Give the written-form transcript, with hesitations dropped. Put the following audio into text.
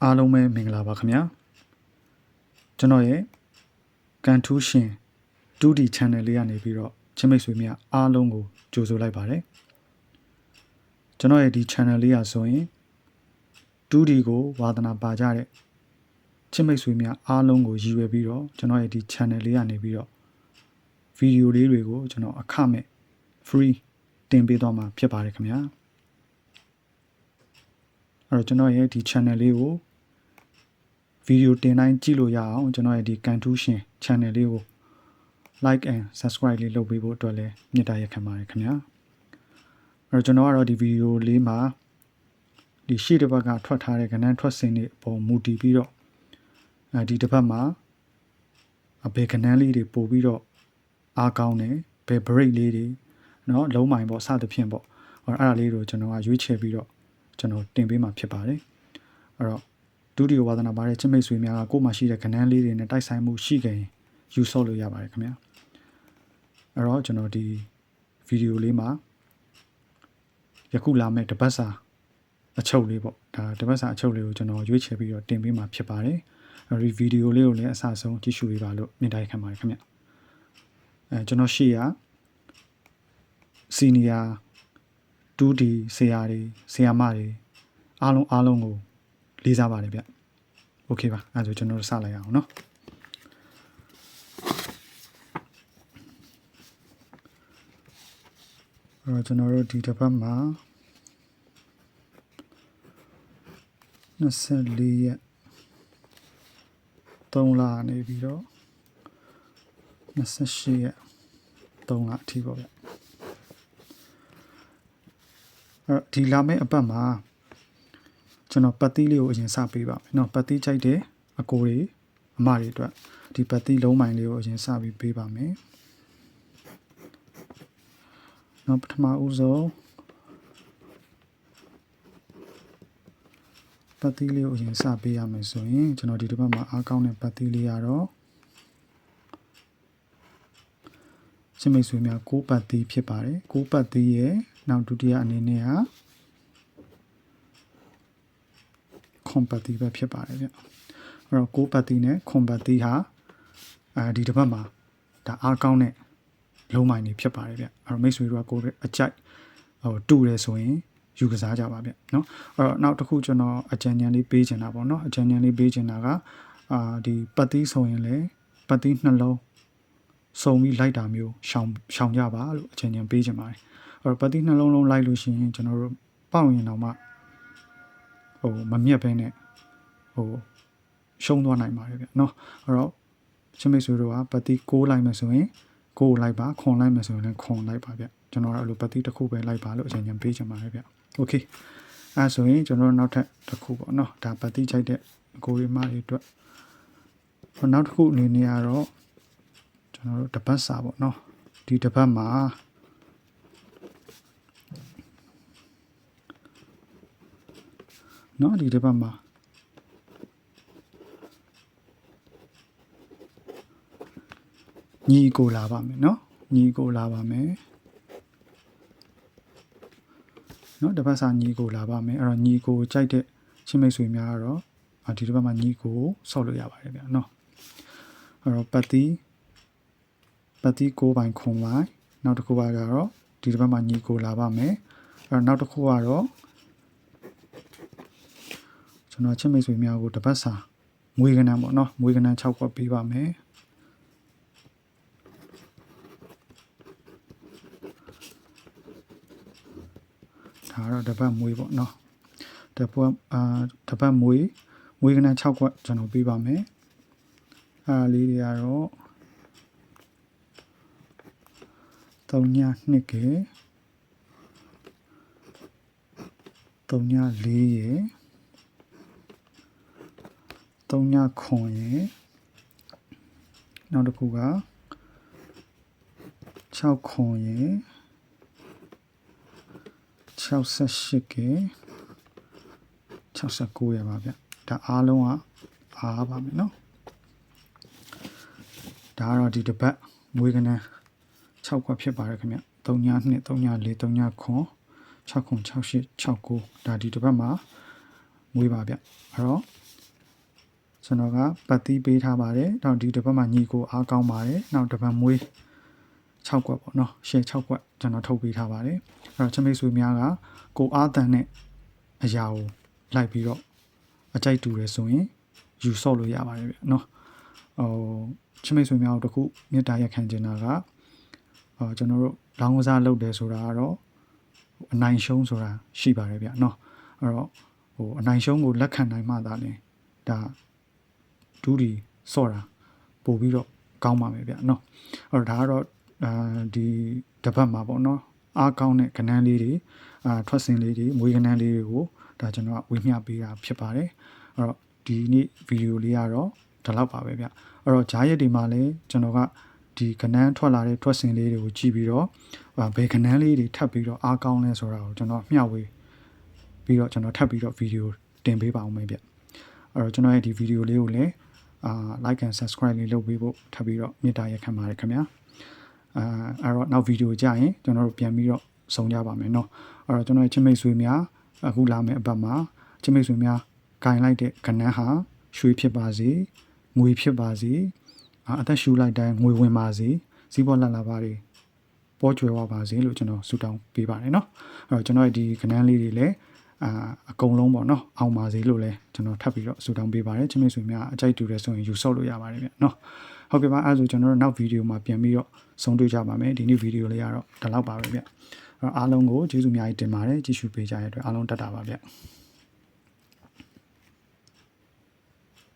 အားလုံးပဲမင်္ဂလာပါခင်ဗျာကျွန်တော်ရဲ့ကန်ထူးရှင် 2D channel လေးကနေပြီးတော့ချင်းမိတ်ဆွေများအားလုံးကိုကြိုဆိုလိုက်ပါတယ်ကျွန်တော်ရဲ့ဒီ channel လေးอ่ะဆိုရင် 2D ကိုဝါသနာပါကြတဲ့ချင်းမိတ်ဆွေများအားလုံးကိုရည်ရွယ်ပြီးတော့ကျွန်တော်ရဲ့ဒီ channel လေးကနေပြီးတော့ဗီဒီယိုလေးတွေကိုကျွန်တော်အခမဲ့ free တင်ပေးသွားမှာဖြစ်ပါတယ်ခင်ဗျာအဲ့တော့ကျွန်တော်ရဲ့ဒီ channel လေးကိုဗီဒီယိုတင်တိုင်းကြည့်လို့ရအောင်ကျွန်တော်ရဲ့ဒီကန်ထူးရှင် channel လေးကို like and subscribe လေးလုပ်ပေးဖို့အတွက်လည်းမြတ်တာရက်ခံပါတယ်ခင်ဗျာအဲ့တော့ကျွန်တော်ကတော့ဒီဗီဒီယိုလေးမှာဒီရှေ့တစ်ဘက်ကထွက်ထားတဲ့ကဏ္ဍထွက်စဉ်တွေအပေါ်မူတည်ပြီးတော့ဒီတစ်ဘက်မှာဘယ်ကဏ္ဍလေးတွေပို့ပြီးတော့အားကောင်းတယ်ဘယ် break လေးတွေเนาะလုံးမိုင်ပေါ့စသဖြင့်ပေါ့အဲ့ဒါလေးတွေကိုကျွန်တော်ကရွေးချယ်ပြီးတော့ကျွန်တော်တင်ပေးမှာဖြစ်ပါတယ်အဲ့တော့ဒုတိယဝါသနာပါတဲ့ချင်းမိတ်ဆွေများကကိုယ်မှာရှိတဲ့ကဏ္ဍလေးတွေနဲ့တိုက်ဆိုင်မှုရှိခင်ယူဆော့လို့ရပါတယ်ခင်ဗျာအဲ့တော့ကျွန်တော်ဒီဗီဒီယိုလေးမှာယခုလာမယ့်တပတ်စာအချုပ်လေးပေါ့ဒါတပတ်စာအချုပ်လေးကိုကျွန်တော်ရွေးချယ်ပြီးတော့တင်ပေးမှာဖြစ်ပါတယ်အဲ့ဒီဗီဒီယိုလေးကိုလည်းအစဆုံးကြည့်ရှုပေးပါလို့မြင်တိုက်ခံပါတယ်ခင်ဗျကျွန်တော်ရှေ့ရစီနီယာ 2D ဆရာတွေဆရာမတွေအားလုံးကိုလေးစားပါတယ်ဗျโอเคပါအဲ့ဒါဆိုကျွန်တော်တို့စလိုက်အောင်เนาะအဲ့တော့ကျွန်တော်တို့ဒီတစ်ပတ်မှာ24ရက်3လနေပြီးတော့28ရက်3လအထိပေါ့ဗျအဲ့ဒီလာမယ့်အပတ်မှာကျွန်တော်ပတ်သီးလေးကိုအရင်စပေးပါမယ်เนาะပတ်သီးကြိုက်တဲ့အကိုတွေအမတွေအတွက်ဒီပတ်သီးလုံးမိုင်လေးကိုအရင်စပြီးပေးပါမယ်เนาะပထမဦးဆုံးပတ်သီးလေးကိုအရင်စပေးရမယ်ဆိုရင်ကျွန်တော်ဒီတစ်ပတ်မှာအားကောင်းတဲ့ပတ်သီးလေးကတော့ချင်းမိတ်ဆွေများ6ပတ်သီးဖြစ်ပါတယ်6ပတ်သီးရဲ့နောက်ဒုတိယအနေနဲ့ကခွန်ပတ်သီးပဲဖြစ်ပါတယ်ဗျအဲ့တော့6ပတ်သီးနဲ့ခွန်ပတ်သီးဟာဒီတစ်ပတ်မှာဒါအားကောင်းတဲ့လုံးမိုင်တွေဖြစ်ပါတယ်ဗျအဲ့တော့မိတ်ဆွေတို့ကကိုယ်အကြိုက်တူတယ်ဆိုရင်ယူကစားကြပါဗျเนาะအဲ့တော့နောက်တစ်ခုကျွန်တော်အကြံဉာဏ်လေးပေးချင်တာပေါ့เนาะအကြံဉာဏ်လေးပေးချင်တာကဒီပတ်သီးဆိုရင်လေပတ်သီးနှလုံးစုံပြီးလိုက်တာမျိုးရှောင်ကြပါလို့အကြံဉာဏ်ပေးချင်ပါတယ်အဲ့တော့ပတ်သီးနှလုံးလုံးလိုက်လို့ရှိရင်ကျွန်တော်တို့ပေါက်ရင်တော့မှမမြက်ဘဲနဲ့ရှုံးသွားနိုင်ပါတယ်ဗျเนาะအဲ့တော့ချင်းမိတ်ဆွေတို့ကပတ်သီး6လိုက်မယ်ဆိုရင်6လိုက်ပါခွန်လိုက်မယ်ဆိုရင်လည်းခွန်လိုက်ပါဗျကျွန်တော်အဲ့လိုပတ်သီးတစ်ခုပဲလိုက်ပါလို့အကြံဉာဏ်ပေးချင်ပါတယ်ဗျโอเคအဲ့ဆိုရင်ကျွန်တော်နောက်ထပ်တစ်ခုပေါ့เนาะဒါပတ်သီးချိုက်တဲ့အကိုရီမတွေအတွက်နောက်တစ်ခုအနေနဲ့ကတော့ကျွန်တော်တို့တပတ်စာပေါ့เนาะဒီတပတ်မှာเนาะဒီတပတ်မှာညီကိုလာပါမယ်เนาะညီကိုလာပါမယ်เนาะတပတ်စာညီကိုလာပါမယ်အဲ့တော့ညီကိုကြိုက်တဲ့ချင်းမိတ်ဆွေများကတော့ဒီတပတ်မှာညီကိုဆော့လို့ရပါတယ်ဗျာเนาะအဲ့တော့ပတ်သီး6ပိုင်းခွန်ပိုင်းနောက်တစ်ခုကတော့ဒီတပတ်မှာညီကိုလာပါမယ်အဲ့တော့နောက်တစ်ခုကတော့ကျွန်တော်ချင်းမိတ်ဆွေများကိုတပတ်စာမွေးကနန်းပေါ့เนาะမွေးကနန်း6ခွက်ပေးပါမယ်ဒါတော့တပတ်မွေးပေါ့เนาะတပတ်မွေးကနန်း6ခွက်ကျွန်တော်ပေးပါမယ်အားလေးတွေကတော့3ည2ကေ3ည4ရေ3ညခွန်ရေနောက်တစ်ခုက6ခွန်ရေ68ကေ69ရပါဗျဒါအားလုံးကအားပါမယ်เนาะဒါကတော့ဒီတစ်ပတ်မွေးကနန်း6ခွက်ဖြစ်ပါတယ်ခင်ဗျ3ည2 3ည4 3ညခွန်6ခွန်6 8 6 9ဒါဒီတစ်ပတ်မှာမွေးပါဗျအဲ့တော့ ကျွန်တော်ကပတ်သီးပေးထားပါတယ်နောက်ဒီတစ်ပတ်မှာညီကိုအားကောင်းပါတယ်နောက်တစ်ပတ်မွေး6ကွက်ပေါ့နော်ရှယ်6ကွက်ကျွန်တော်ထုတ်ပေးထားပါတယ်အဲ့တော့ချမိတ်ဆွေများကကိုအားတန်တဲ့အရာကိုလိုက်ပြီးတော့အကြိုက်တူတယ်ဆိုရင်ယူဆော့လို့ရပါတယ်ဗျနော်ဟိုချမိတ်ဆွေများတို့တခုမေတ္တာရက်ခံချင်တာကကျွန်တော်တို့လောင်းကစားလုပ်တယ်ဆိုတာကတော့အနိုင်ရှုံးဆိုတာရှိပါတယ်ဗျနော်အဲ့တော့အနိုင်ရှုံးကိုလက်ခံနိုင်မှသာလေဒါဒူးဒီဆော့တာပို့ပြီးတော့ကောင်းပါမယ်ဗျနော်အဲ့တော့ဒါကတော့ဒီတစ်ပတ်မှာပေါ့နော်အားကောင်းတဲ့ကဏ္ဍလေးတွေထွက်စင်လေးတွေမွေးကဏ္ဍလေးတွေကိုဒါကျွန်တော်ကဝေမျှပေးတာဖြစ်ပါတယ်အဲ့တော့ဒီနေ့ဗီဒီယိုလေးကတော့ဒီလောက်ပါပဲဗျအဲ့တော့ဂျားရက်တွေမှာလည်းကျွန်တော်ကဒီကဏ္ဍထွက်လာတဲ့ထွက်စင်လေးတွေကိုကြည့်ပြီးတော့ဘယ်ကဏ္ဍလေးတွေထပ်ပြီးတော့အားကောင်းလဲဆိုတာကိုကျွန်တော်မျှဝေပြီးတော့ကျွန်တော်ထပ်ပြီးတော့ဗီဒီယိုတင်ပေးပါအောင်မယ်ဗျအဲ့တော့ကျွန်တော်ရဲ့ဒီဗီဒီယိုလေးကိုလည်းlike and subscribe လေးလုပ်ပေးဖို့ထပ်ပြီးတော့မေတ္တာရက်ခံပါတယ်ခင်ဗျာအဲ့တော့နောက်ဗီဒီယိုကြရင်ကျွန်တော်တို့ပြန်ပြီးတော့ဆုံကြပါမယ်เนาะအဲ့တော့ကျွန်တော်ရဲ့ချစ်မိတ်ဆွေများအခုလာမယ့်အပတ်မှာချစ်မိတ်ဆွေများဂိုင်လိုက်တဲ့ကဏ္ဍဟာရွှေဖြစ်ပါစေငွေဖြစ်ပါစေအသက်ရှူလိုက်တိုင်းငွေဝင်ပါစေစီးပွားလှလှပါတွေပေါ်ကျွယ်ဝပါစေလို့ကျွန်တော်ဆုတောင်းပေးပါတယ်เนาะအဲ့တော့ကျွန်တော်ရဲ့ဒီကဏ္ဍလေးတွေလည်းအကုန်လုံးပေါ့เนาะအောင်ပါစေလို့လည်းကျွန်တော်ထပ်ပြီးတော့ဆုတောင်းပေးပါတယ်ချစ်မိတ်ဆွေများအကြိုက်တူတယ်ဆိုရင်ယူဆော့လို့ရပါတယ်ဗျเนาะဟုတ်ကဲ့ပါအဲ့ဒါဆိုကျွန်တော်တို့နောက်ဗီဒီယိုမှာပြန်ပြီးတော့ဆုံတွေ့ကြပါမယ်ဒီနေ့ဗီဒီယိုလေးကတော့ဒီလောက်ပါပဲဗျအားလုံးကိုကျေးဇူးအများကြီးတင်ပါတယ်ကြည့်ရှုပေးကြတဲ့အတွက်အားလုံးတက်တာပါဗျ